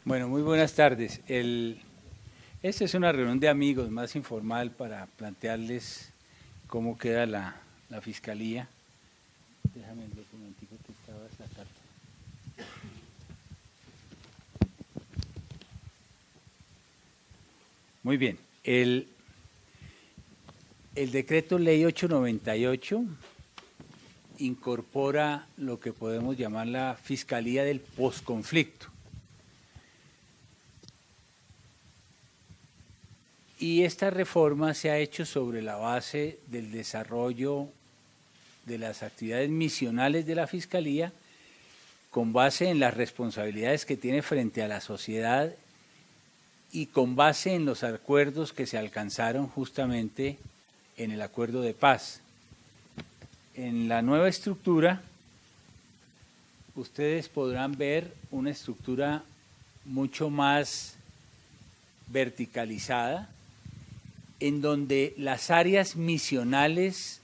Bueno, muy buenas tardes. Esta es una reunión de amigos más informal para plantearles cómo queda la Fiscalía. Déjame el documentico que estaba en la carta. Muy bien. El decreto ley 898 incorpora lo que podemos llamar la Fiscalía del posconflicto. Y esta reforma se ha hecho sobre la base del desarrollo de las actividades misionales de la Fiscalía, con base en las responsabilidades que tiene frente a la sociedad y con base en los acuerdos que se alcanzaron justamente en el acuerdo de paz. En la nueva estructura, ustedes podrán ver una estructura mucho más verticalizada, en donde las áreas misionales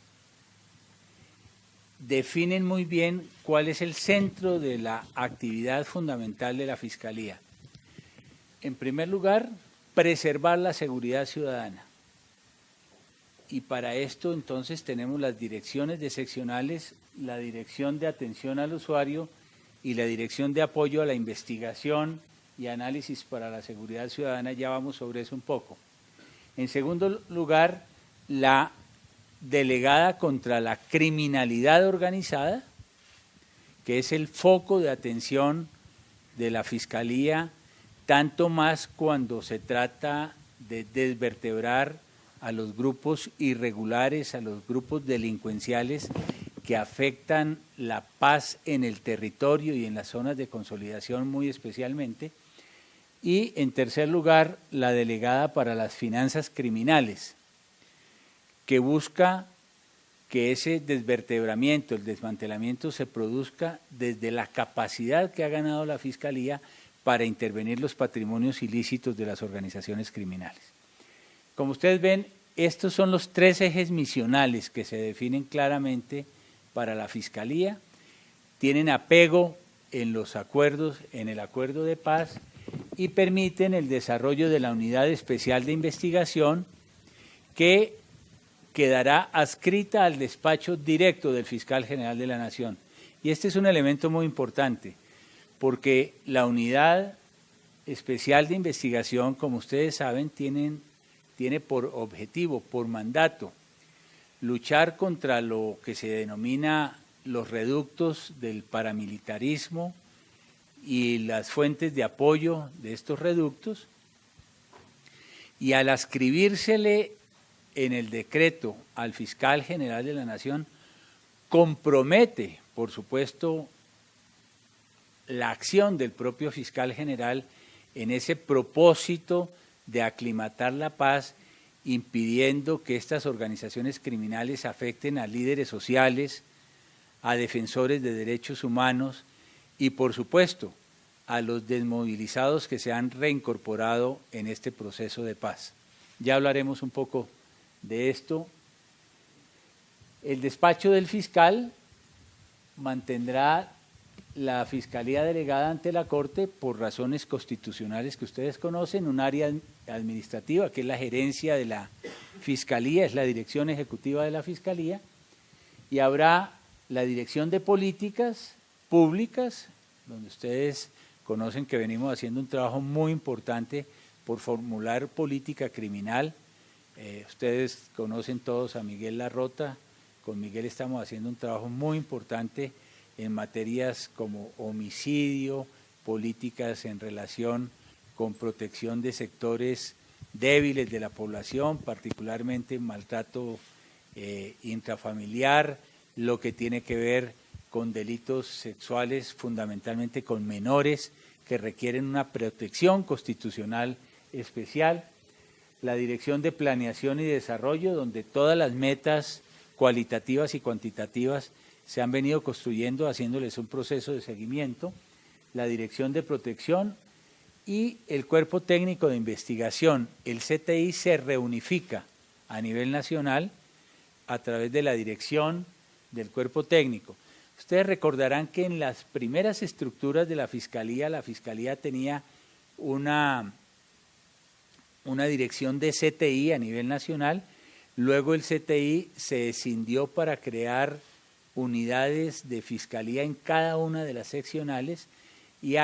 definen muy bien cuál es el centro de la actividad fundamental de la Fiscalía. En primer lugar, preservar la seguridad ciudadana. Y para esto entonces tenemos las direcciones de seccionales, la dirección de atención al usuario y la dirección de apoyo a la investigación y análisis para la seguridad ciudadana. Ya vamos sobre eso un poco. En segundo lugar, la delegada contra la criminalidad organizada, que es el foco de atención de la Fiscalía, tanto más cuando se trata de desvertebrar a los grupos irregulares, a los grupos delincuenciales que afectan la paz en el territorio y en las zonas de consolidación muy especialmente. Y en tercer lugar, la delegada para las finanzas criminales, que busca que ese desvertebramiento, el desmantelamiento se produzca desde la capacidad que ha ganado la Fiscalía para intervenir los patrimonios ilícitos de las organizaciones criminales. Como ustedes ven, estos son los tres ejes misionales que se definen claramente para la Fiscalía, tienen apego en los acuerdos, en el acuerdo de paz, y permiten el desarrollo de la unidad especial de investigación que quedará adscrita al despacho directo del Fiscal General de la Nación. Y este es un elemento muy importante, porque la unidad especial de investigación, como ustedes saben, tiene por objetivo, por mandato, luchar contra lo que se denomina los reductos del paramilitarismo y las fuentes de apoyo de estos reductos, y al adscribírsele en el decreto al Fiscal General de la Nación, compromete, por supuesto, la acción del propio Fiscal General en ese propósito de aclimatar la paz, impidiendo que estas organizaciones criminales afecten a líderes sociales, a defensores de derechos humanos y, por supuesto, a los desmovilizados que se han reincorporado en este proceso de paz. Ya hablaremos un poco de esto. El despacho del fiscal mantendrá la Fiscalía delegada ante la Corte por razones constitucionales que ustedes conocen, un área administrativa que es la gerencia de la Fiscalía, es la dirección ejecutiva de la Fiscalía, y habrá la dirección de políticas públicas, donde ustedes conocen que venimos haciendo un trabajo muy importante por formular política criminal. Ustedes conocen todos a Miguel Larrota, con Miguel estamos haciendo un trabajo muy importante en materias como homicidio, políticas en relación con protección de sectores débiles de la población, particularmente maltrato intrafamiliar, lo que tiene que ver con delitos sexuales, fundamentalmente con menores, que requieren una protección constitucional especial. La Dirección de Planeación y Desarrollo, donde todas las metas cualitativas y cuantitativas se han venido construyendo, haciéndoles un proceso de seguimiento. La Dirección de Protección y el Cuerpo Técnico de Investigación, el CTI, se reunifica a nivel nacional a través de la dirección del Cuerpo Técnico. Ustedes recordarán que en las primeras estructuras de la Fiscalía tenía una dirección de CTI a nivel nacional. Luego el CTI se escindió para crear unidades de fiscalía en cada una de las seccionales y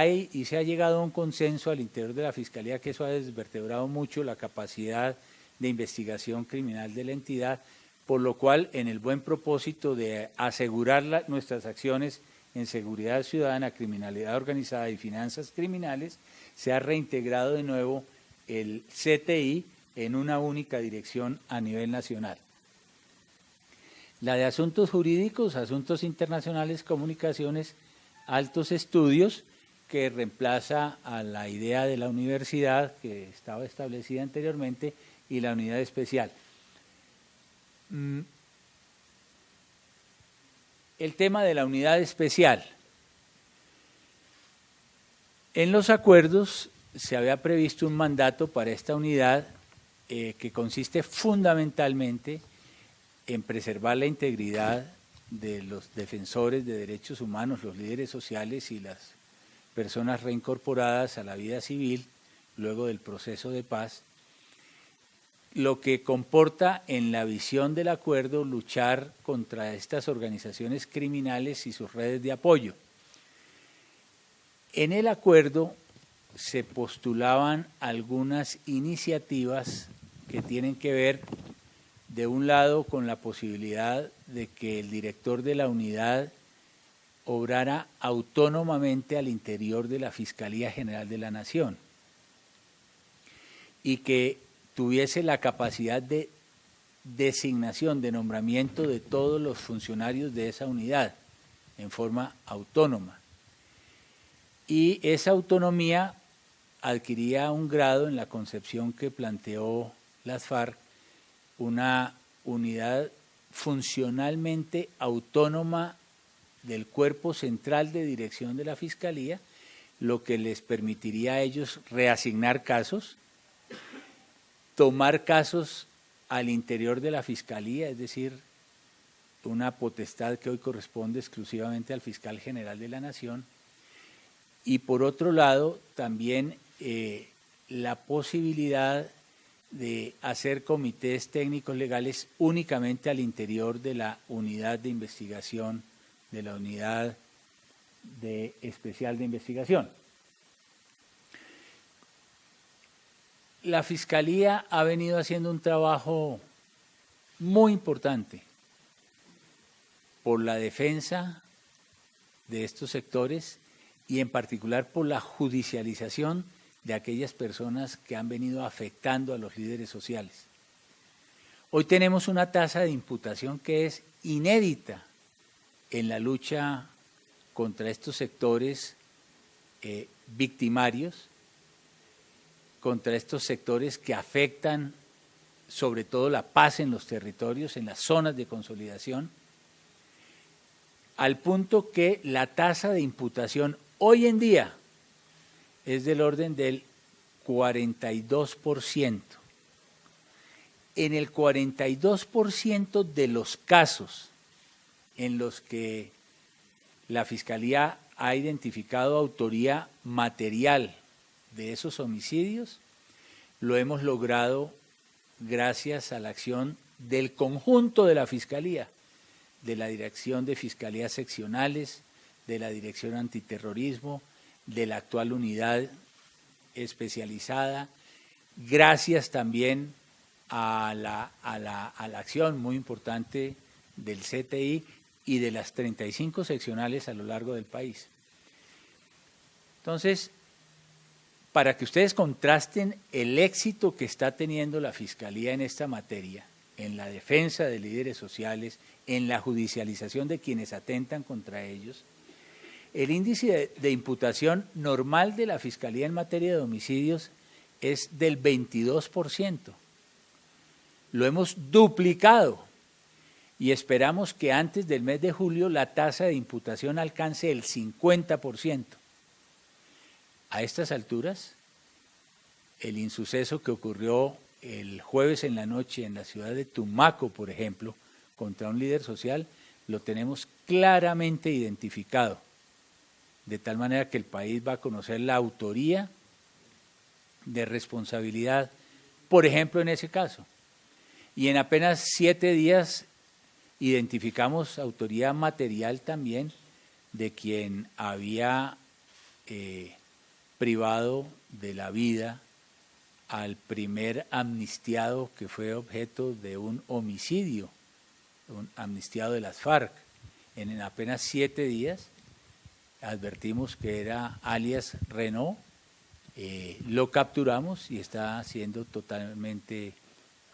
se ha llegado a un consenso al interior de la fiscalía que eso ha desvertebrado mucho la capacidad de investigación criminal de la entidad, por lo cual en el buen propósito de asegurar nuestras acciones en seguridad ciudadana, criminalidad organizada y finanzas criminales, se ha reintegrado de nuevo el CTI en una única dirección a nivel nacional. La de asuntos jurídicos, asuntos internacionales, comunicaciones, altos estudios, que reemplaza a la idea de la universidad que estaba establecida anteriormente y la unidad especial. El tema de la unidad especial. En los acuerdos se había previsto un mandato para esta unidad que consiste fundamentalmente en preservar la integridad de los defensores de derechos humanos, los líderes sociales y las personas reincorporadas a la vida civil luego del proceso de paz, lo que comporta en la visión del acuerdo luchar contra estas organizaciones criminales y sus redes de apoyo. En el acuerdo se postulaban algunas iniciativas que tienen que ver, de un lado, con la posibilidad de que el director de la unidad obrara autónomamente al interior de la Fiscalía General de la Nación y que tuviese la capacidad de designación, de nombramiento de todos los funcionarios de esa unidad en forma autónoma. Y esa autonomía adquiría un grado en la concepción que planteó las FARC, una unidad funcionalmente autónoma del cuerpo central de dirección de la Fiscalía, lo que les permitiría a ellos reasignar casos, tomar casos al interior de la Fiscalía, es decir, una potestad que hoy corresponde exclusivamente al Fiscal General de la Nación, y por otro lado también la posibilidad de hacer comités técnicos legales únicamente al interior de la unidad de investigación, de la unidad especial de investigación. La Fiscalía ha venido haciendo un trabajo muy importante por la defensa de estos sectores y en particular por la judicialización de aquellas personas que han venido afectando a los líderes sociales. Hoy tenemos una tasa de imputación que es inédita en la lucha contra estos sectores victimarios, contra estos sectores que afectan sobre todo la paz en los territorios, en las zonas de consolidación, al punto que la tasa de imputación hoy en día es del orden del 42%. En el 42% de los casos en los que la Fiscalía ha identificado autoría material de esos homicidios, lo hemos logrado gracias a la acción del conjunto de la Fiscalía, de la Dirección de Fiscalías Seccionales, de la Dirección Antiterrorismo, de la actual unidad especializada, gracias también a la acción muy importante del CTI y de las 35 seccionales a lo largo del país. Entonces, para que ustedes contrasten el éxito que está teniendo la Fiscalía en esta materia, en la defensa de líderes sociales, en la judicialización de quienes atentan contra ellos, el índice de imputación normal de la Fiscalía en materia de homicidios es del 22%. Lo hemos duplicado y esperamos que antes del mes de julio la tasa de imputación alcance el 50%. A estas alturas, el insuceso que ocurrió el jueves en la noche en la ciudad de Tumaco, por ejemplo, contra un líder social, lo tenemos claramente identificado, de tal manera que el país va a conocer la autoría de responsabilidad, por ejemplo, en ese caso. Y en apenas 7 días identificamos autoría material también de quien había privado de la vida al primer amnistiado que fue objeto de un homicidio, un amnistiado de las FARC. En apenas 7 días advertimos que era alias Renault, lo capturamos y está siendo totalmente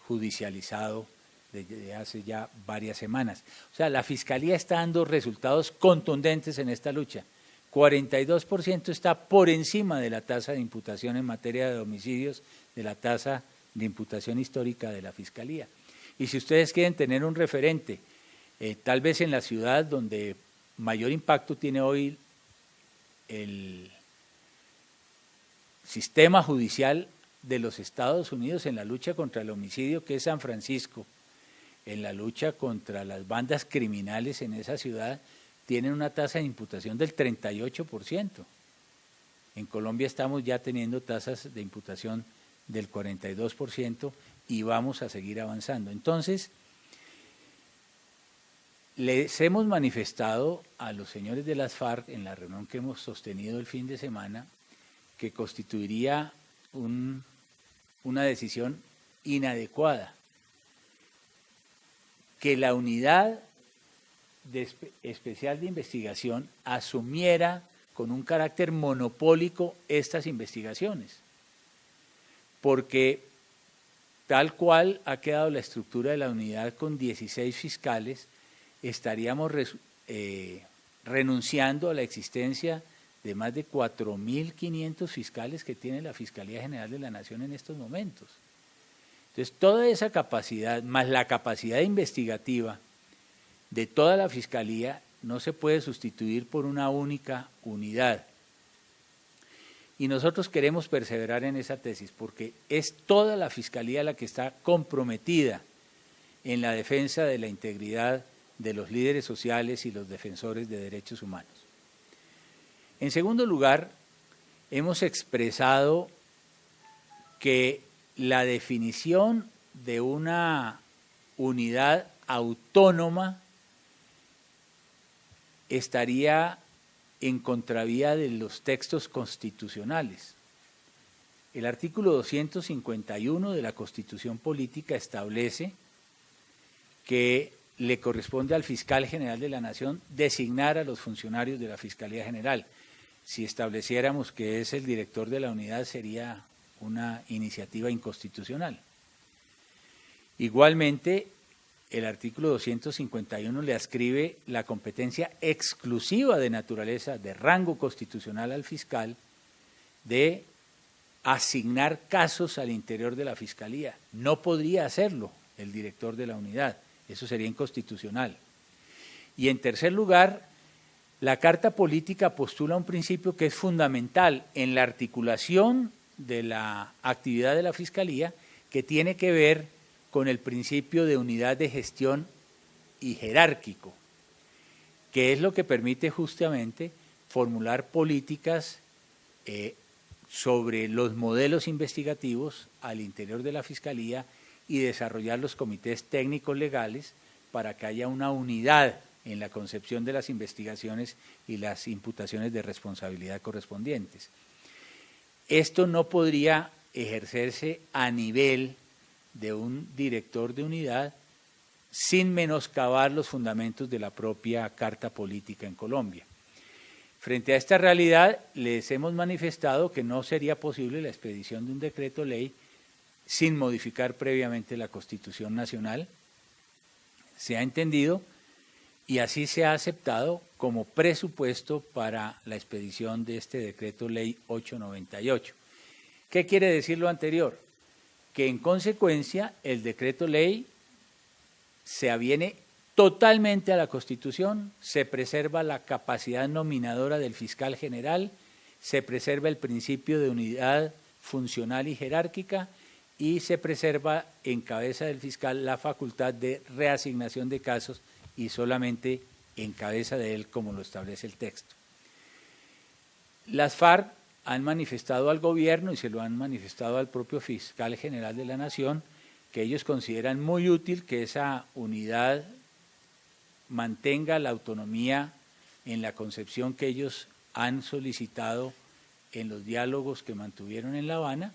judicializado desde hace ya varias semanas. O sea, la Fiscalía está dando resultados contundentes en esta lucha. 42% está por encima de la tasa de imputación en materia de homicidios, de la tasa de imputación histórica de la Fiscalía. Y si ustedes quieren tener un referente, tal vez en la ciudad donde mayor impacto tiene hoy el sistema judicial de los Estados Unidos en la lucha contra el homicidio, que es San Francisco, en la lucha contra las bandas criminales en esa ciudad, tienen una tasa de imputación del 38%. En Colombia estamos ya teniendo tasas de imputación del 42% y vamos a seguir avanzando. Entonces, les hemos manifestado a los señores de las FARC en la reunión que hemos sostenido el fin de semana que constituiría una decisión inadecuada, que la unidad especial de investigación asumiera con un carácter monopólico estas investigaciones, porque tal cual ha quedado la estructura de la unidad con 16 fiscales, estaríamos renunciando a la existencia de más de 4.500 fiscales que tiene la Fiscalía General de la Nación en estos momentos. Entonces, toda esa capacidad, más la capacidad investigativa de toda la Fiscalía, no se puede sustituir por una única unidad. Y nosotros queremos perseverar en esa tesis, porque es toda la Fiscalía la que está comprometida en la defensa de la integridad de los líderes sociales y los defensores de derechos humanos. En segundo lugar, hemos expresado que la definición de una unidad autónoma estaría en contravía de los textos constitucionales. El artículo 251 de la Constitución Política establece que le corresponde al Fiscal General de la Nación designar a los funcionarios de la Fiscalía General. Si estableciéramos que es el director de la unidad, sería una iniciativa inconstitucional. Igualmente, el artículo 251 le adscribe la competencia exclusiva de naturaleza, de rango constitucional al fiscal, de asignar casos al interior de la Fiscalía. No podría hacerlo el director de la unidad, eso sería inconstitucional. Y en tercer lugar, la Carta Política postula un principio que es fundamental en la articulación de la actividad de la Fiscalía, que tiene que ver con el principio de unidad de gestión y jerárquico, que es lo que permite justamente formular políticas sobre los modelos investigativos al interior de la Fiscalía y desarrollar los comités técnicos legales para que haya una unidad en la concepción de las investigaciones y las imputaciones de responsabilidad correspondientes. Esto no podría ejercerse a nivel de un director de unidad sin menoscabar los fundamentos de la propia Carta Política en Colombia. Frente a esta realidad, les hemos manifestado que no sería posible la expedición de un decreto ley sin modificar previamente la Constitución Nacional. Se ha entendido y así se ha aceptado como presupuesto para la expedición de este decreto ley 898. ¿Qué quiere decir lo anterior? Que en consecuencia el decreto ley se aviene totalmente a la Constitución, se preserva la capacidad nominadora del fiscal general, se preserva el principio de unidad funcional y jerárquica y se preserva en cabeza del fiscal la facultad de reasignación de casos y solamente en cabeza de él como lo establece el texto. Las FARC han manifestado al gobierno y se lo han manifestado al propio fiscal general de la Nación, que ellos consideran muy útil que esa unidad mantenga la autonomía en la concepción que ellos han solicitado en los diálogos que mantuvieron en La Habana,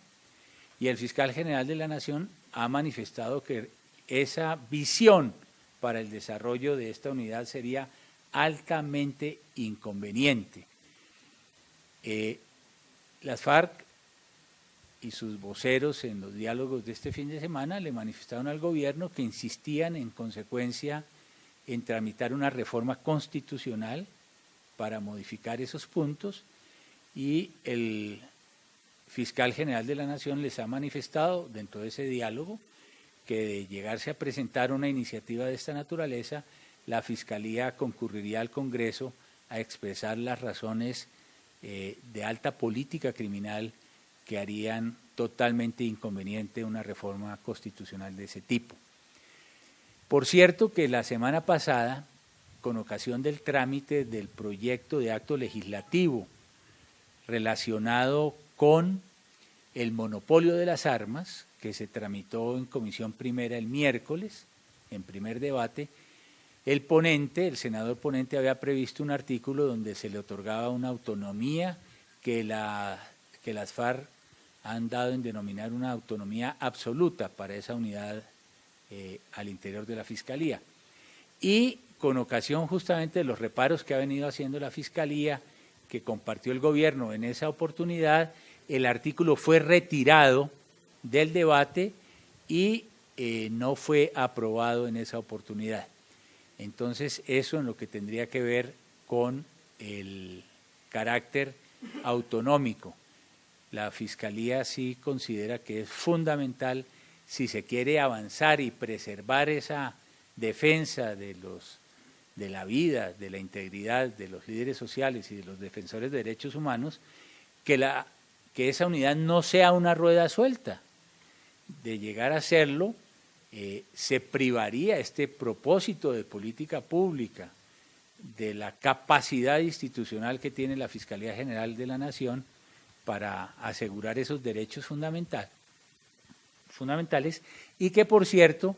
y el fiscal general de la Nación ha manifestado que esa visión para el desarrollo de esta unidad sería altamente inconveniente. Las FARC y sus voceros en los diálogos de este fin de semana le manifestaron al gobierno que insistían en consecuencia en tramitar una reforma constitucional para modificar esos puntos, y el fiscal general de la Nación les ha manifestado dentro de ese diálogo que de llegarse a presentar una iniciativa de esta naturaleza, la Fiscalía concurriría al Congreso a expresar las razones de alta política criminal que harían totalmente inconveniente una reforma constitucional de ese tipo. Por cierto que la semana pasada, con ocasión del trámite del proyecto de acto legislativo relacionado con el monopolio de las armas, que se tramitó en comisión primera el miércoles, en primer debate, el ponente, el senador ponente, había previsto un artículo donde se le otorgaba una autonomía que las FARC han dado en denominar una autonomía absoluta para esa unidad al interior de la Fiscalía. Y con ocasión justamente de los reparos que ha venido haciendo la Fiscalía, que compartió el gobierno en esa oportunidad, el artículo fue retirado del debate y no fue aprobado en esa oportunidad. Entonces, eso en lo que tendría que ver con el carácter autonómico. La Fiscalía sí considera que es fundamental, si se quiere avanzar y preservar esa defensa de la vida, de la integridad de los líderes sociales y de los defensores de derechos humanos, que esa unidad no sea una rueda suelta. De llegar a serlo, se privaría este propósito de política pública de la capacidad institucional que tiene la Fiscalía General de la Nación para asegurar esos derechos fundamentales, y que, por cierto,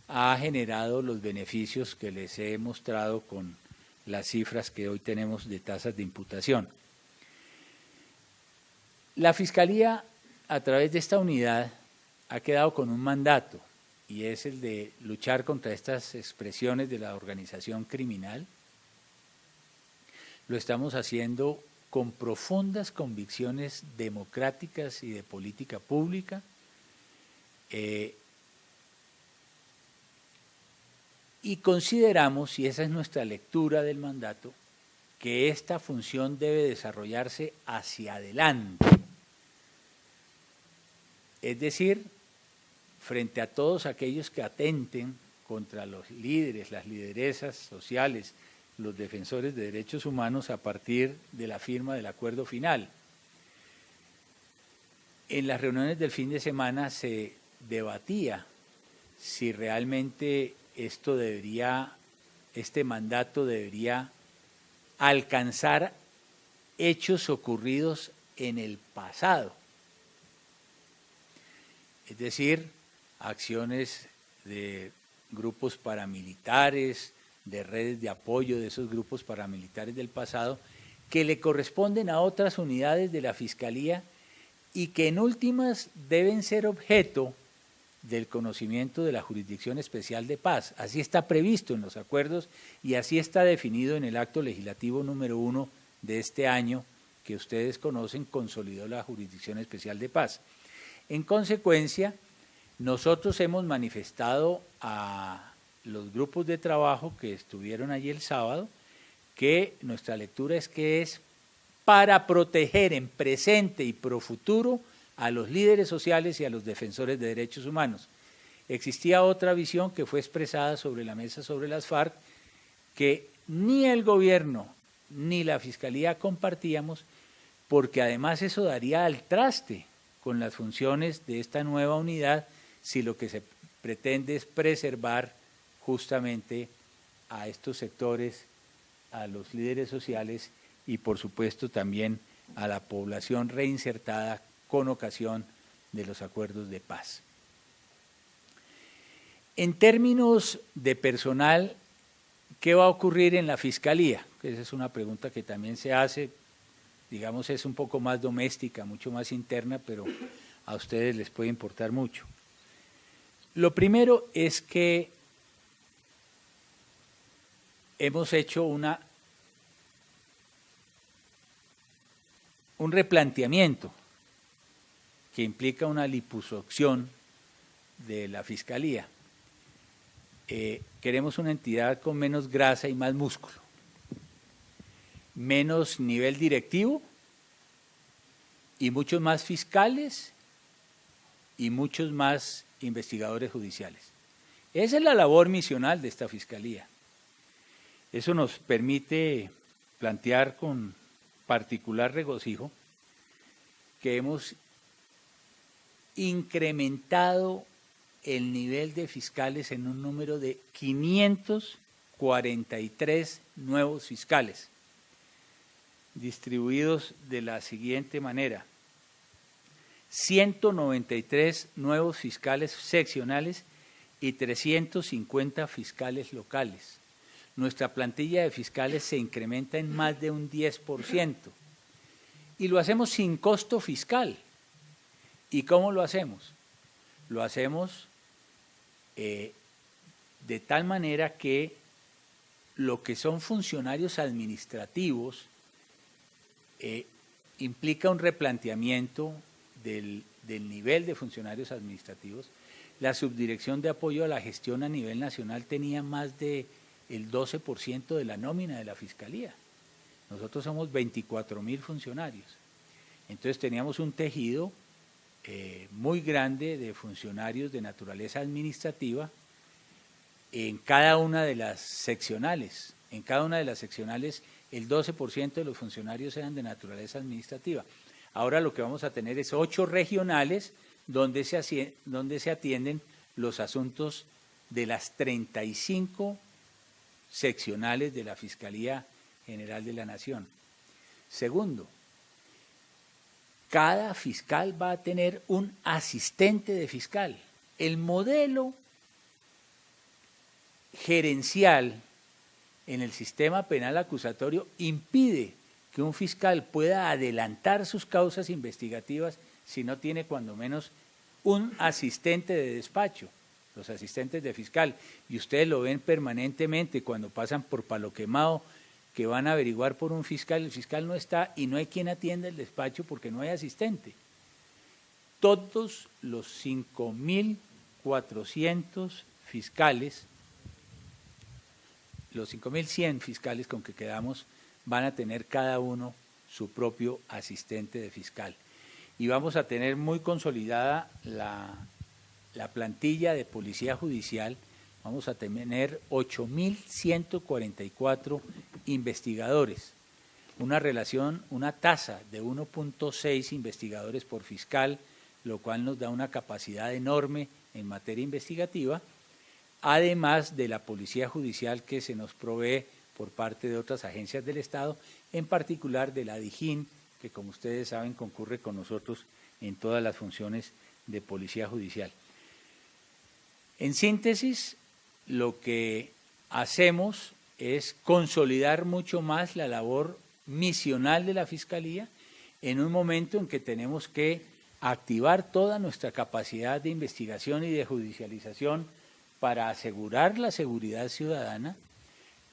ha generado los beneficios que les he mostrado con las cifras que hoy tenemos de tasas de imputación. La Fiscalía, a través de esta unidad, ha quedado con un mandato, y es el de luchar contra estas expresiones de la organización criminal. Lo estamos haciendo con profundas convicciones democráticas y de política pública, y consideramos, y esa es nuestra lectura del mandato, que esta función debe desarrollarse hacia adelante. Es decir, frente a todos aquellos que atenten contra los líderes, las lideresas sociales, los defensores de derechos humanos a partir de la firma del acuerdo final. En las reuniones del fin de semana se debatía si realmente este mandato debería alcanzar hechos ocurridos en el pasado. Es decir, acciones de grupos paramilitares, de redes de apoyo de esos grupos paramilitares del pasado, que le corresponden a otras unidades de la Fiscalía y que en últimas deben ser objeto del conocimiento de la Jurisdicción Especial de Paz. Así está previsto en los acuerdos y así está definido en el acto legislativo número 1 de este año, que ustedes conocen, consolidó la Jurisdicción Especial de Paz. En consecuencia, nosotros hemos manifestado a los grupos de trabajo que estuvieron allí el sábado que nuestra lectura es que es para proteger en presente y pro futuro a los líderes sociales y a los defensores de derechos humanos. Existía otra visión que fue expresada sobre la mesa sobre las FARC, que ni el gobierno ni la Fiscalía compartíamos, porque además eso daría al traste con las funciones de esta nueva unidad si lo que se pretende es preservar justamente a estos sectores, a los líderes sociales y por supuesto también a la población reinsertada con ocasión de los acuerdos de paz. En términos de personal, ¿qué va a ocurrir en la Fiscalía? Esa es una pregunta que también se hace, digamos, es un poco más doméstica, mucho más interna, pero a ustedes les puede importar mucho. Lo primero es que hemos hecho un replanteamiento que implica una liposucción de la Fiscalía. Queremos una entidad con menos grasa y más músculo, menos nivel directivo y muchos más fiscales y muchos más investigadores judiciales. Esa es la labor misional de esta Fiscalía. Eso nos permite plantear con particular regocijo que hemos incrementado el nivel de fiscales en un número de 543 nuevos fiscales, distribuidos de la siguiente manera: 193 nuevos fiscales seccionales y 350 fiscales locales. Nuestra plantilla de fiscales se incrementa en más de un 10%, y lo hacemos sin costo fiscal. ¿Y cómo lo hacemos? Lo hacemos de tal manera que lo que son funcionarios administrativos implica un replanteamiento del nivel de funcionarios administrativos. La Subdirección de Apoyo a la Gestión a nivel nacional tenía más del 12% de la nómina de la Fiscalía. Nosotros somos 24.000 funcionarios. Entonces teníamos un tejido muy grande de funcionarios de naturaleza administrativa en cada una de las seccionales. En cada una de las seccionales el 12% de los funcionarios eran de naturaleza administrativa. Ahora lo que vamos a tener es 8 regionales donde se atienden los asuntos de las 35 seccionales de la Fiscalía General de la Nación. Segundo, cada fiscal va a tener un asistente de fiscal. El modelo gerencial en el sistema penal acusatorio impide que un fiscal pueda adelantar sus causas investigativas si no tiene cuando menos un asistente de despacho, los asistentes de fiscal. Y ustedes lo ven permanentemente cuando pasan por Palo Quemado, que van a averiguar por un fiscal, el fiscal no está y no hay quien atienda el despacho porque no hay asistente. Todos los 5.400 fiscales, los 5.100 fiscales con que quedamos, van a tener cada uno su propio asistente de fiscal. Y vamos a tener muy consolidada la plantilla de policía judicial. Vamos a tener 8.144 investigadores, una tasa de 1.6 investigadores por fiscal, lo cual nos da una capacidad enorme en materia investigativa, además de la policía judicial que se nos provee por parte de otras agencias del Estado, en particular de la DIJÍN, que como ustedes saben concurre con nosotros en todas las funciones de policía judicial. En síntesis, lo que hacemos es consolidar mucho más la labor misional de la Fiscalía en un momento en que tenemos que activar toda nuestra capacidad de investigación y de judicialización para asegurar la seguridad ciudadana,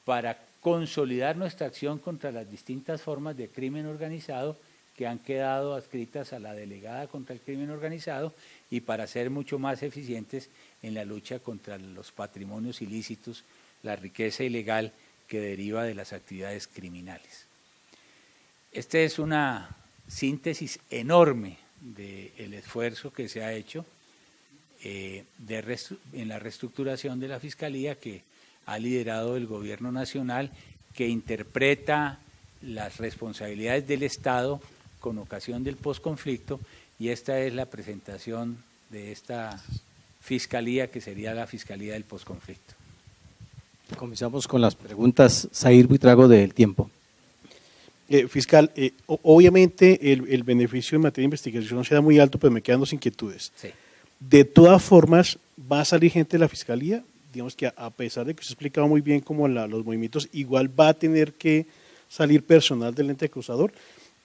para consolidar nuestra acción contra las distintas formas de crimen organizado que han quedado adscritas a la delegada contra el crimen organizado y para ser mucho más eficientes en la lucha contra los patrimonios ilícitos, la riqueza ilegal que deriva de las actividades criminales. Esta es una síntesis enorme del esfuerzo que se ha hecho en la reestructuración de la Fiscalía que ha liderado el Gobierno Nacional, que interpreta las responsabilidades del Estado con ocasión del posconflicto, y esta es la presentación de esta Fiscalía, que sería la Fiscalía del posconflicto. Comenzamos con las preguntas. Zair Buitrago de El Tiempo. Fiscal, obviamente el beneficio en materia de investigación será muy alto, pero me quedan dos inquietudes. Sí. De todas formas, ¿va a salir gente de la Fiscalía? Digamos que a pesar de que usted explicaba muy bien como los movimientos, igual va a tener que salir personal del ente acusador.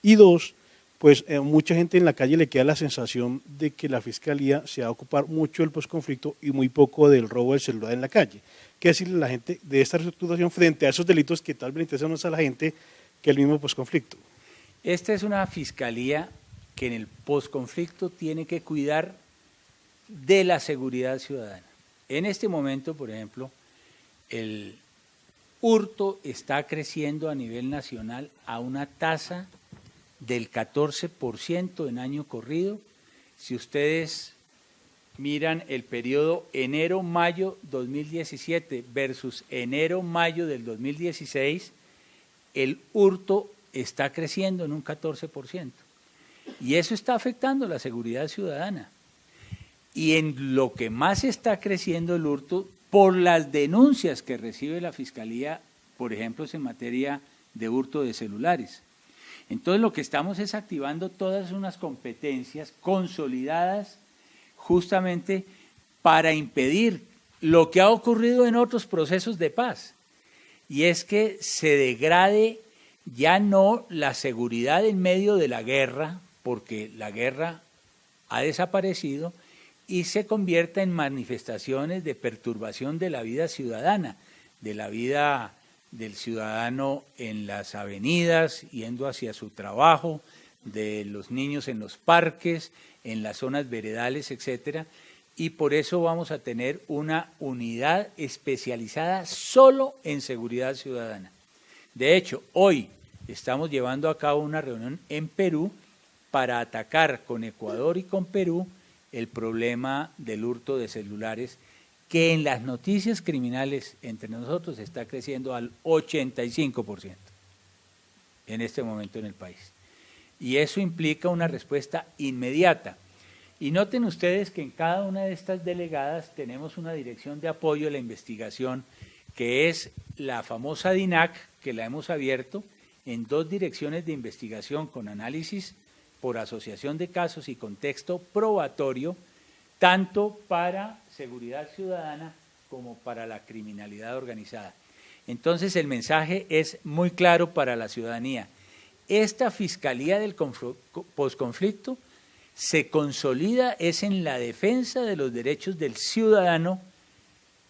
Y dos, pues mucha gente en la calle le queda la sensación de que la Fiscalía se va a ocupar mucho del posconflicto y muy poco del robo del celular en la calle. ¿Qué decirle a la gente de esta reestructuración frente a esos delitos que tal vez interesan más a la gente que el mismo posconflicto? Esta es una fiscalía que en el posconflicto tiene que cuidar de la seguridad ciudadana. En este momento, por ejemplo, el hurto está creciendo a nivel nacional a una tasa del 14% en año corrido. Si ustedes miran el periodo enero-mayo 2017 versus enero-mayo del 2016, el hurto está creciendo en un 14%. Y eso está afectando la seguridad ciudadana. Y en lo que más está creciendo el hurto, por las denuncias que recibe la Fiscalía, por ejemplo, es en materia de hurto de celulares. Entonces lo que estamos es activando todas unas competencias consolidadas justamente para impedir lo que ha ocurrido en otros procesos de paz, y es que se degrade ya no la seguridad en medio de la guerra, porque la guerra ha desaparecido, y se convierta en manifestaciones de perturbación de la vida ciudadana, de la vida del ciudadano en las avenidas, yendo hacia su trabajo, de los niños en los parques, en las zonas veredales, etcétera, y por eso vamos a tener una unidad especializada solo en seguridad ciudadana. De hecho, hoy estamos llevando a cabo una reunión en Perú para atacar con Ecuador y con Perú el problema del hurto de celulares, que en las noticias criminales entre nosotros está creciendo al 85% en este momento en el país. Y eso implica una respuesta inmediata. Y noten ustedes que en cada una de estas delegadas tenemos una dirección de apoyo a la investigación, que es la famosa DINAC, que la hemos abierto en 2 direcciones de investigación con análisis por asociación de casos y contexto probatorio, tanto para seguridad ciudadana como para la criminalidad organizada. Entonces el mensaje es muy claro para la ciudadanía. Esta Fiscalía del posconflicto se consolida es en la defensa de los derechos del ciudadano,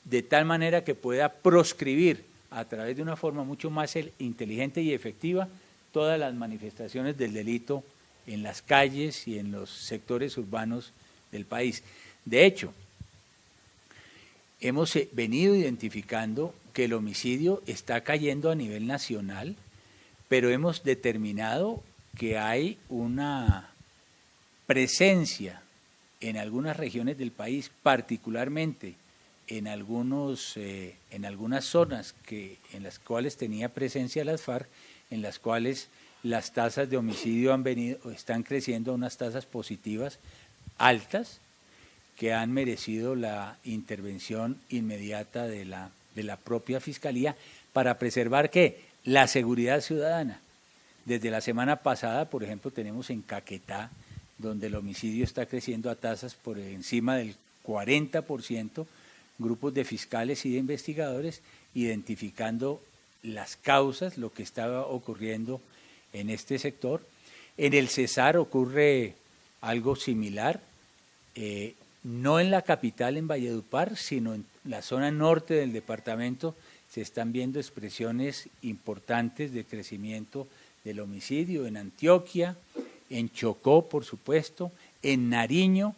de tal manera que pueda proscribir a través de una forma mucho más inteligente y efectiva todas las manifestaciones del delito en las calles y en los sectores urbanos del país. De hecho, hemos venido identificando que el homicidio está cayendo a nivel nacional, pero hemos determinado que hay una presencia en algunas regiones del país, particularmente en algunas zonas en las cuales tenía presencia las FARC, en las cuales las tasas de homicidio están creciendo a unas tasas positivas altas, que han merecido la intervención inmediata de la propia Fiscalía para preservar ¿qué? La seguridad ciudadana. Desde la semana pasada, por ejemplo, tenemos en Caquetá, donde el homicidio está creciendo a tasas por encima del 40%, grupos de fiscales y de investigadores identificando las causas, lo que estaba ocurriendo en este sector. En el Cesar ocurre algo similar, no en la capital, en Valledupar, sino en la zona norte del departamento se están viendo expresiones importantes de crecimiento del homicidio, en Antioquia, en Chocó, por supuesto, en Nariño,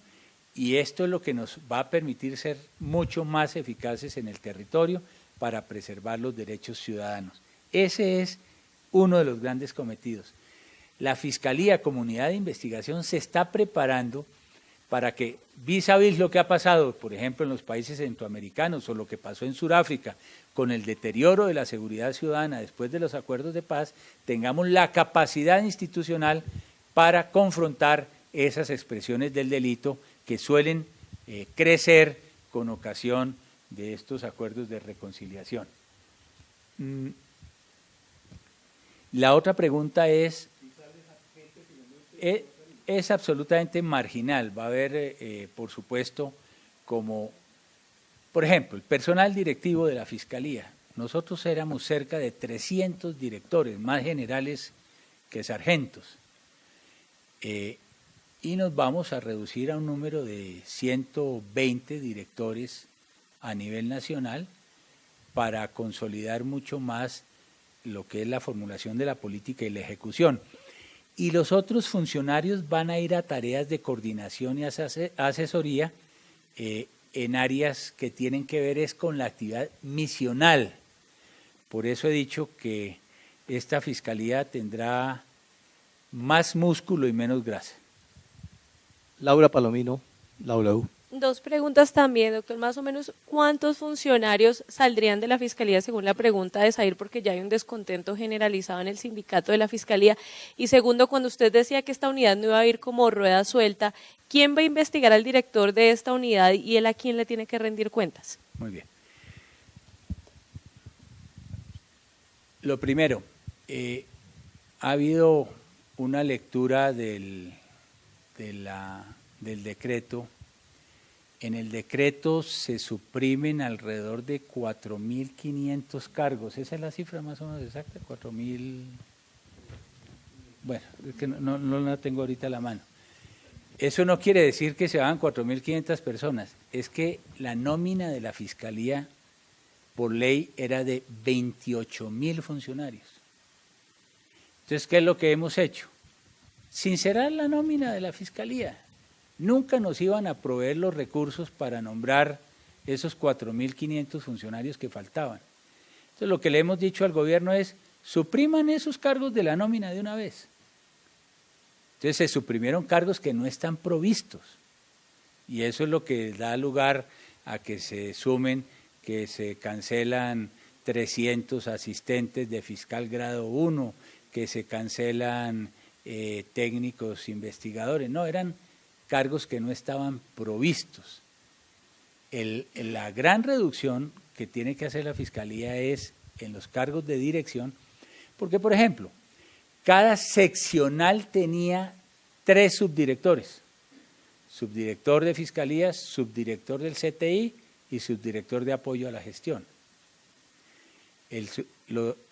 y esto es lo que nos va a permitir ser mucho más eficaces en el territorio para preservar los derechos ciudadanos. Ese es uno de los grandes cometidos. La Fiscalía, Comunidad de Investigación, se está preparando para que, vis a vis lo que ha pasado, por ejemplo, en los países centroamericanos o lo que pasó en Sudáfrica, con el deterioro de la seguridad ciudadana después de los acuerdos de paz, tengamos la capacidad institucional para confrontar esas expresiones del delito que suelen crecer con ocasión de estos acuerdos de reconciliación. La otra pregunta es absolutamente marginal. Va a haber, por supuesto, como, por ejemplo, el personal directivo de la Fiscalía. Nosotros éramos cerca de 300 directores, más generales que sargentos. Y nos vamos a reducir a un número de 120 directores a nivel nacional para consolidar mucho más lo que es la formulación de la política y la ejecución. Y los otros funcionarios van a ir a tareas de coordinación y asesoría en áreas que tienen que ver es con la actividad misional. Por eso he dicho que esta Fiscalía tendrá más músculo y menos grasa. Laura Palomino, la W. Dos preguntas también, doctor. Más o menos, ¿cuántos funcionarios saldrían de la Fiscalía según la pregunta de Zair? Porque ya hay un descontento generalizado en el sindicato de la Fiscalía. Y segundo, cuando usted decía que esta unidad no iba a ir como rueda suelta, ¿quién va a investigar al director de esta unidad y él a quién le tiene que rendir cuentas? Muy bien. Lo primero, ha habido una lectura del decreto. En el decreto se suprimen alrededor de 4.500 cargos. ¿Esa es la cifra más o menos exacta? 4.000. Bueno, es que no la tengo ahorita a la mano. Eso no quiere decir que se hagan 4.500 personas. Es que la nómina de la Fiscalía por ley era de 28.000 funcionarios. Entonces, ¿qué es lo que hemos hecho? Sincerar la nómina de la Fiscalía. Nunca nos iban a proveer los recursos para nombrar esos 4.500 funcionarios que faltaban. Entonces, lo que le hemos dicho al gobierno es, supriman esos cargos de la nómina de una vez. Entonces, se suprimieron cargos que no están provistos. Y eso es lo que da lugar a que se sumen, que se cancelan 300 asistentes de fiscal grado 1, que se cancelan técnicos investigadores. No, eran cargos que no estaban provistos. La gran reducción que tiene que hacer la Fiscalía es en los cargos de dirección, porque, por ejemplo, cada seccional tenía 3 subdirectores: subdirector de Fiscalías, subdirector del CTI y subdirector de apoyo a la gestión. El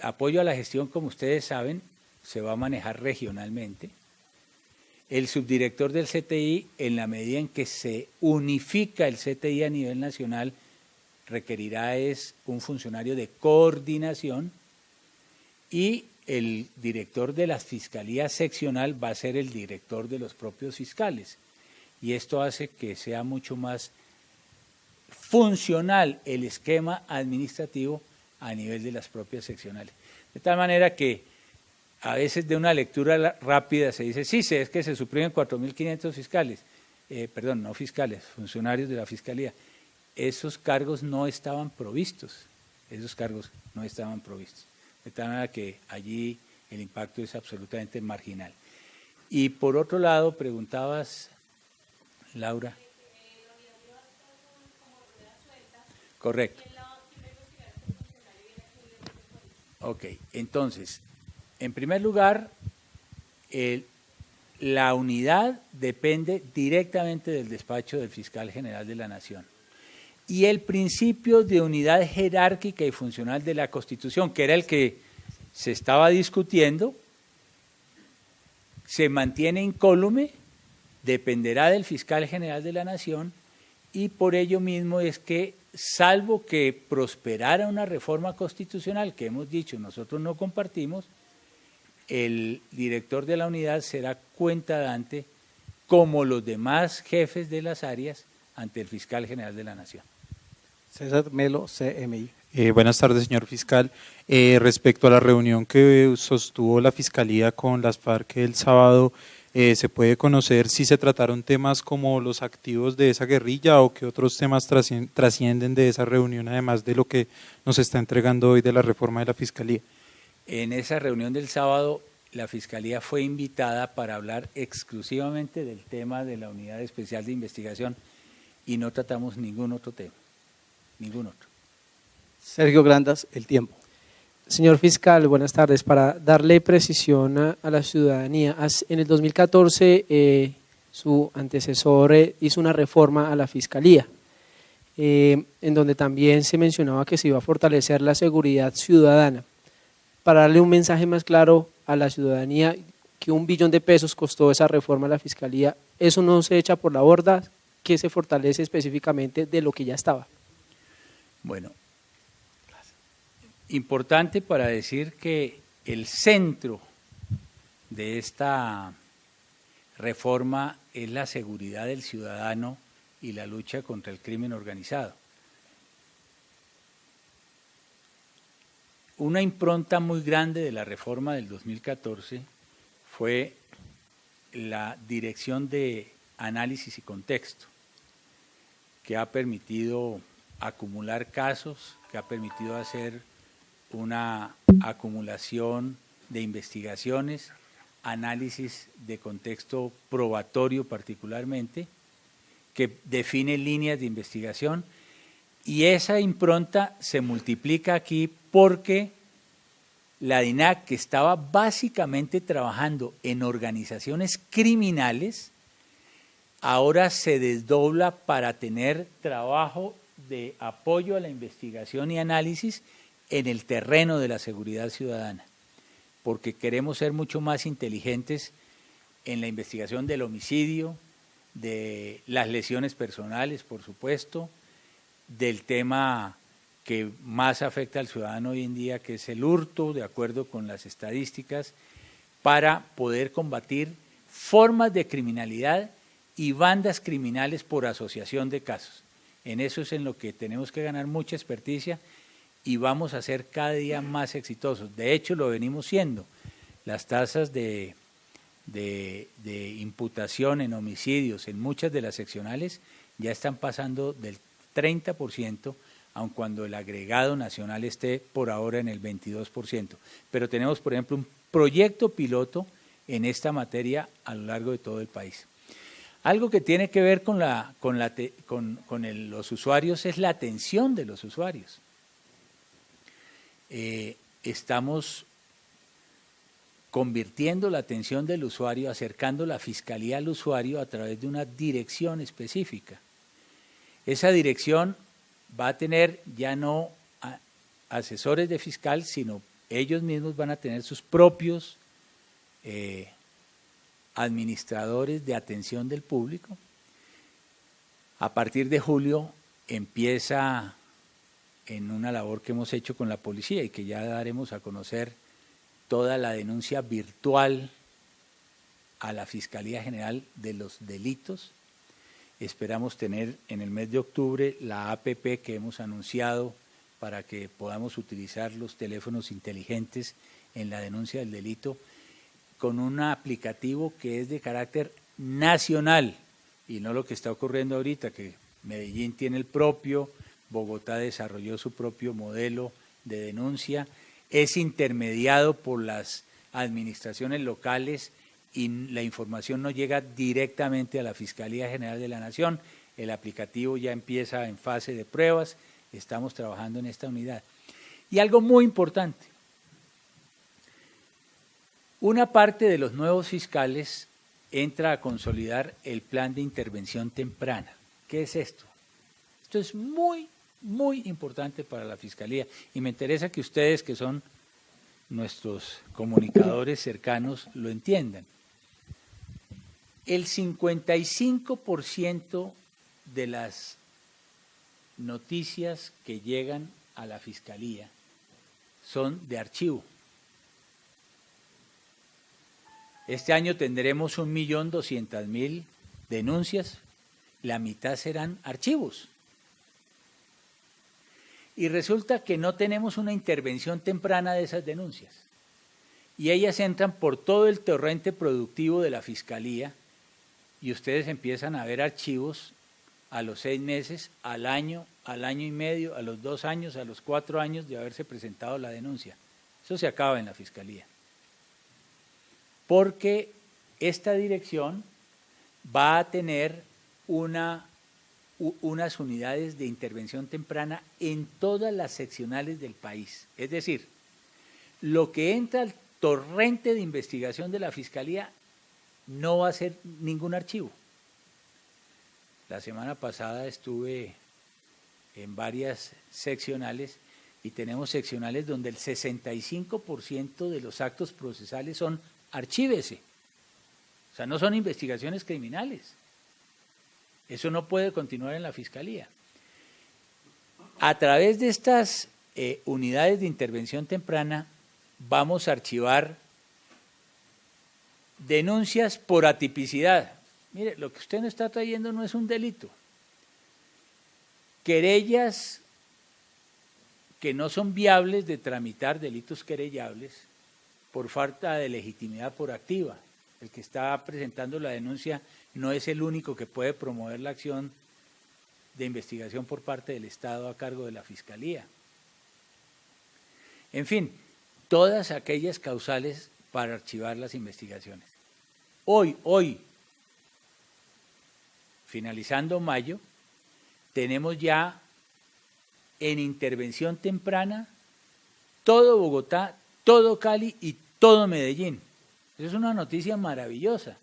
apoyo a la gestión, como ustedes saben, se va a manejar regionalmente. El subdirector del CTI, en la medida en que se unifica el CTI a nivel nacional, requerirá es un funcionario de coordinación, y el director de la Fiscalía seccional va a ser el director de los propios fiscales. Y esto hace que sea mucho más funcional el esquema administrativo a nivel de las propias seccionales. De tal manera que a veces de una lectura rápida se dice, sí, es que se suprimen 4.500 fiscales, no fiscales, funcionarios de la Fiscalía. Esos cargos no estaban provistos, De tal manera que allí el impacto es absolutamente marginal. Y por otro lado, preguntabas, Laura. Correcto. Ok, entonces, en primer lugar, la unidad depende directamente del despacho del Fiscal General de la Nación. Y el principio de unidad jerárquica y funcional de la Constitución, que era el que se estaba discutiendo, se mantiene incólume, dependerá del Fiscal General de la Nación, y por ello mismo es que, salvo que prosperara una reforma constitucional, que hemos dicho nosotros no compartimos, el director de la unidad será cuentadante como los demás jefes de las áreas ante el Fiscal General de la Nación. César Melo, CMI. Buenas tardes, señor fiscal. Respecto a la reunión que sostuvo la Fiscalía con las FARC el sábado, ¿se puede conocer si se trataron temas como los activos de esa guerrilla o qué otros temas trascienden de esa reunión, además de lo que nos está entregando hoy de la reforma de la Fiscalía? En esa reunión del sábado, la Fiscalía fue invitada para hablar exclusivamente del tema de la Unidad Especial de Investigación y no tratamos ningún otro tema, ningún otro. Sergio Grandas, El Tiempo. Señor fiscal, buenas tardes. Para darle precisión a la ciudadanía, en el 2014 su antecesor hizo una reforma a la fiscalía, en donde también se mencionaba que se iba a fortalecer la seguridad ciudadana. Para darle un mensaje más claro a la ciudadanía, que $1 billón costó esa reforma a la fiscalía, ¿eso no se echa por la borda? ¿Qué se fortalece específicamente de lo que ya estaba? Bueno, importante para decir que el centro de esta reforma es la seguridad del ciudadano y la lucha contra el crimen organizado. Una impronta muy grande de la reforma del 2014 fue la Dirección de Análisis y Contexto, que ha permitido acumular casos, que ha permitido hacer una acumulación de investigaciones, análisis de contexto probatorio particularmente, que define líneas de investigación, y esa impronta se multiplica aquí porque la DINAC, que estaba básicamente trabajando en organizaciones criminales, ahora se desdobla para tener trabajo de apoyo a la investigación y análisis en el terreno de la seguridad ciudadana, porque queremos ser mucho más inteligentes en la investigación del homicidio, de las lesiones personales, por supuesto, del tema que más afecta al ciudadano hoy en día, que es el hurto, de acuerdo con las estadísticas, para poder combatir formas de criminalidad y bandas criminales por asociación de casos. En eso es en lo que tenemos que ganar mucha experticia y vamos a ser cada día más exitosos. De hecho, lo venimos siendo. Las tasas de imputación en homicidios en muchas de las seccionales ya están pasando del 30%, aun cuando el agregado nacional esté por ahora en el 22%. Pero tenemos, por ejemplo, un proyecto piloto en esta materia a lo largo de todo el país. Algo que tiene que ver con los usuarios es la atención de los usuarios. Estamos convirtiendo la atención del usuario, acercando la fiscalía al usuario a través de una dirección específica. Esa dirección va a tener ya no asesores de fiscal, sino ellos mismos van a tener sus propios administradores de atención del público. A partir de julio empieza en una labor que hemos hecho con la policía y que ya daremos a conocer toda la denuncia virtual a la Fiscalía General de los Delitos. Esperamos tener en el mes de octubre la APP que hemos anunciado para que podamos utilizar los teléfonos inteligentes en la denuncia del delito con un aplicativo que es de carácter nacional y no lo que está ocurriendo ahorita, que Medellín tiene el propio, Bogotá desarrolló su propio modelo de denuncia, es intermediado por las administraciones locales y la información no llega directamente a la Fiscalía General de la Nación. El aplicativo ya empieza en fase de pruebas, estamos trabajando en esta unidad. Y algo muy importante, una parte de los nuevos fiscales entra a consolidar el plan de intervención temprana. ¿Qué es esto? Esto es muy importante para la Fiscalía y me interesa que ustedes, que son nuestros comunicadores cercanos, lo entiendan. El 55% de las noticias que llegan a la Fiscalía son de archivo. Este año tendremos 1.200.000 denuncias, la mitad serán archivos. Y resulta que no tenemos una intervención temprana de esas denuncias. Y ellas entran por todo el torrente productivo de la Fiscalía y ustedes empiezan a ver archivos a los 6 meses, al año y medio, a los 2 años, a los 4 años de haberse presentado la denuncia. Eso se acaba en la Fiscalía. Porque esta dirección va a tener unas unidades de intervención temprana en todas las seccionales del país. Es decir, lo que entra al torrente de investigación de la Fiscalía no va a ser ningún archivo. La semana pasada estuve en varias seccionales y tenemos seccionales donde el 65% de los actos procesales son archívese. O sea, no son investigaciones criminales. Eso no puede continuar en la Fiscalía. A través de estas unidades de intervención temprana vamos a archivar denuncias por atipicidad. Mire, lo que usted nos está trayendo no es un delito. Querellas que no son viables de tramitar, delitos querellables, por falta de legitimidad por activa. El que está presentando la denuncia no es el único que puede promover la acción de investigación por parte del Estado a cargo de la Fiscalía. En fin, todas aquellas causales para archivar las investigaciones. Hoy, finalizando mayo, tenemos ya en intervención temprana todo Bogotá, todo Cali y todo Medellín. Eso es una noticia maravillosa,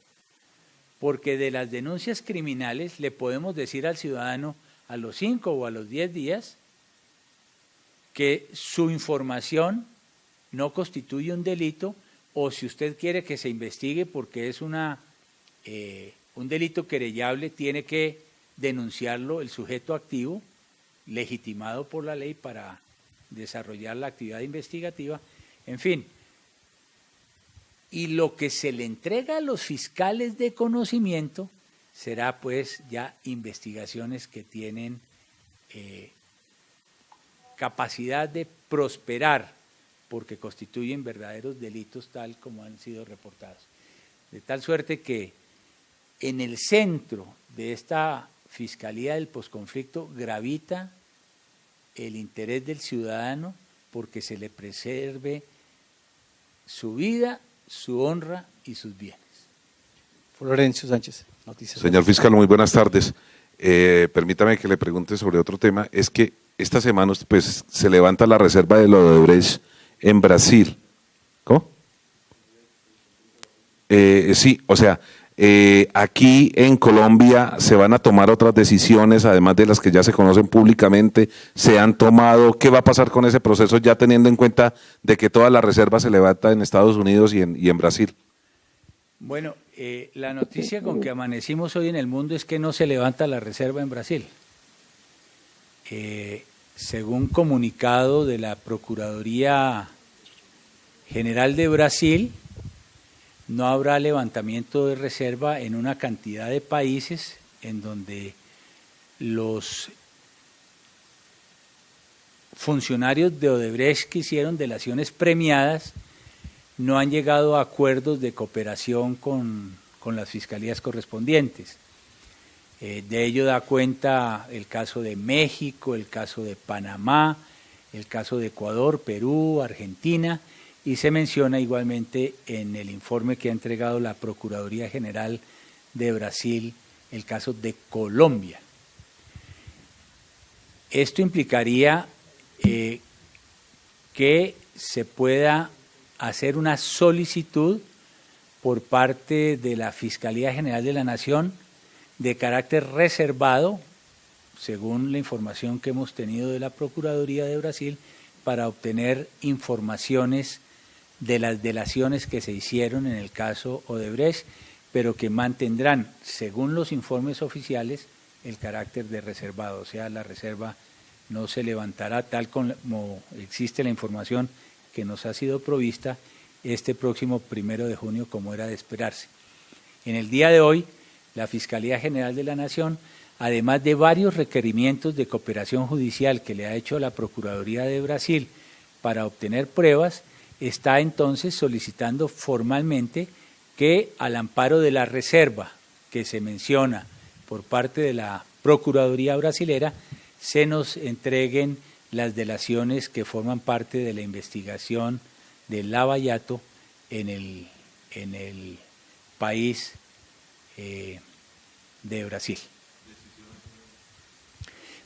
porque de las denuncias criminales le podemos decir al ciudadano a los 5 o a los 10 días que su información no constituye un delito, o si usted quiere que se investigue porque es un delito querellable, tiene que denunciarlo el sujeto activo, legitimado por la ley para desarrollar la actividad investigativa, en fin. Y lo que se le entrega a los fiscales de conocimiento será pues ya investigaciones que tienen capacidad de prosperar porque constituyen verdaderos delitos tal como han sido reportados. De tal suerte que en el centro de esta Fiscalía del Posconflicto gravita el interés del ciudadano porque se le preserve su vida, su honra y sus bienes. Florencio Sánchez, Noticias. Señor fiscal, muy buenas tardes. Permítame que le pregunte sobre otro tema. Es que esta semana pues, se levanta la reserva de Odebrecht en Brasil. ¿Cómo? Sí, o sea, aquí en Colombia se van a tomar otras decisiones, además de las que ya se conocen públicamente, se han tomado. ¿Qué va a pasar con ese proceso ya teniendo en cuenta de que toda la reserva se levanta en Estados Unidos y en Brasil? Bueno, la noticia con que amanecimos hoy en el mundo es que no se levanta la reserva en Brasil. Según comunicado de la Procuraduría General de Brasil, no habrá levantamiento de reserva en una cantidad de países en donde los funcionarios de Odebrecht que hicieron delaciones premiadas no han llegado a acuerdos de cooperación con las fiscalías correspondientes. De ello da cuenta el caso de México, el caso de Panamá, el caso de Ecuador, Perú, Argentina, y se menciona igualmente en el informe que ha entregado la Procuraduría General de Brasil el caso de Colombia. Esto implicaría que se pueda hacer una solicitud por parte de la Fiscalía General de la Nación de carácter reservado, según la información que hemos tenido de la Procuraduría de Brasil, para obtener informaciones de las delaciones que se hicieron en el caso Odebrecht, pero que mantendrán, según los informes oficiales, el carácter de reservado, o sea, la reserva no se levantará tal como existe la información que nos ha sido provista este próximo 1 de junio, como era de esperarse. En el día de hoy, la Fiscalía General de la Nación, además de varios requerimientos de cooperación judicial que le ha hecho la Procuraduría de Brasil para obtener pruebas, está entonces solicitando formalmente que al amparo de la reserva que se menciona por parte de la Procuraduría brasilera, se nos entreguen las delaciones que forman parte de la investigación del lavallato en el país de Brasil.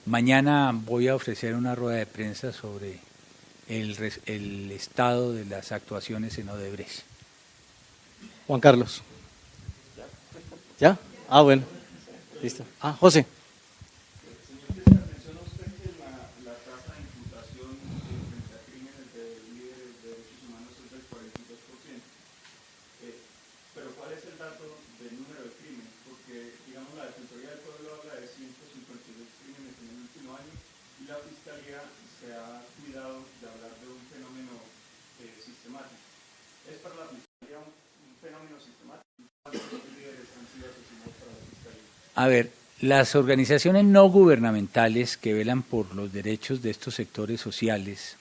Mañana voy a ofrecer una rueda de prensa sobre el estado de las actuaciones en Odebrecht. Juan Carlos. ¿Ya? Ah, bueno. Listo. Ah, José. A ver, las organizaciones no gubernamentales que velan por los derechos de estos sectores sociales,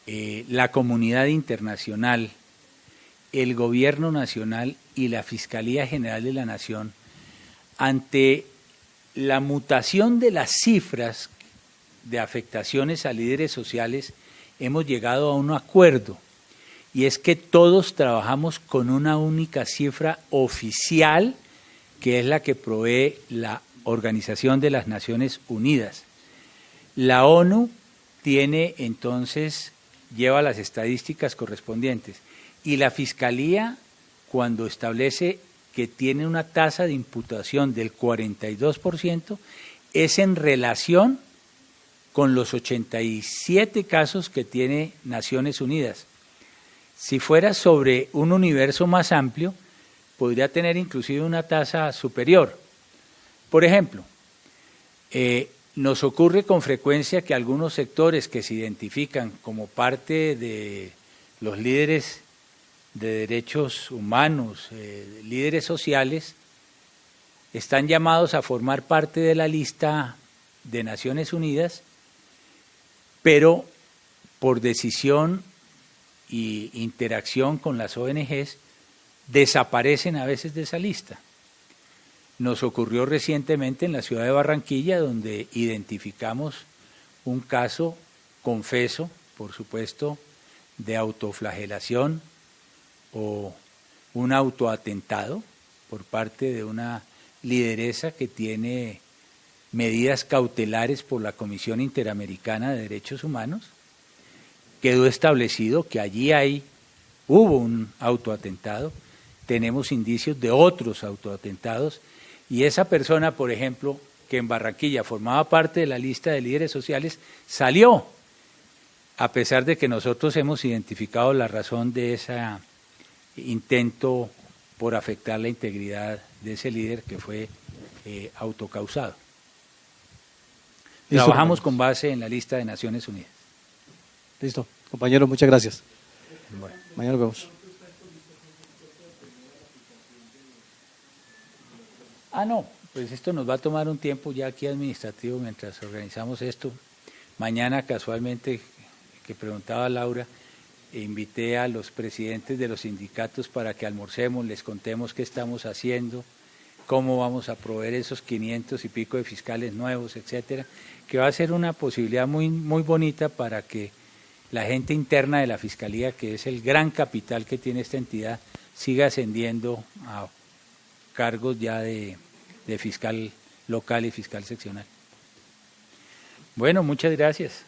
la comunidad internacional, el gobierno nacional y la Fiscalía General de la Nación, ante la mutación de las cifras de afectaciones a líderes sociales, hemos llegado a un acuerdo, y es que todos trabajamos con una única cifra oficial, que es la que provee la Organización de las Naciones Unidas. La ONU tiene entonces, lleva las estadísticas correspondientes, y la Fiscalía, cuando establece que tiene una tasa de imputación del 42%, es en relación con los 87 casos que tiene Naciones Unidas. Si fuera sobre un universo más amplio, podría tener inclusive una tasa superior. Por ejemplo, nos ocurre con frecuencia que algunos sectores que se identifican como parte de los líderes de derechos humanos, líderes sociales, están llamados a formar parte de la lista de Naciones Unidas, pero por decisión y interacción con las ONGs, desaparecen a veces de esa lista. Nos ocurrió recientemente en la ciudad de Barranquilla, donde identificamos un caso, confeso, por supuesto, de autoflagelación o un autoatentado por parte de una lideresa que tiene medidas cautelares por la Comisión Interamericana de Derechos Humanos. Quedó establecido que allí hubo un autoatentado, tenemos indicios de otros autoatentados, y esa persona, por ejemplo, que en Barranquilla formaba parte de la lista de líderes sociales, salió, a pesar de que nosotros hemos identificado la razón de ese intento por afectar la integridad de ese líder que fue autocausado. Trabajamos con base en la lista de Naciones Unidas. Listo. Compañero, muchas gracias. Bueno. Mañana nos vemos. No, pues esto nos va a tomar un tiempo ya aquí administrativo mientras organizamos esto. Mañana, casualmente, que preguntaba Laura, invité a los presidentes de los sindicatos para que almorcemos, les contemos qué estamos haciendo, cómo vamos a proveer esos 500 y pico de fiscales nuevos, etcétera, que va a ser una posibilidad muy, muy bonita para que la gente interna de la Fiscalía, que es el gran capital que tiene esta entidad, siga ascendiendo a cargos ya de fiscal local y fiscal seccional. Bueno, muchas gracias.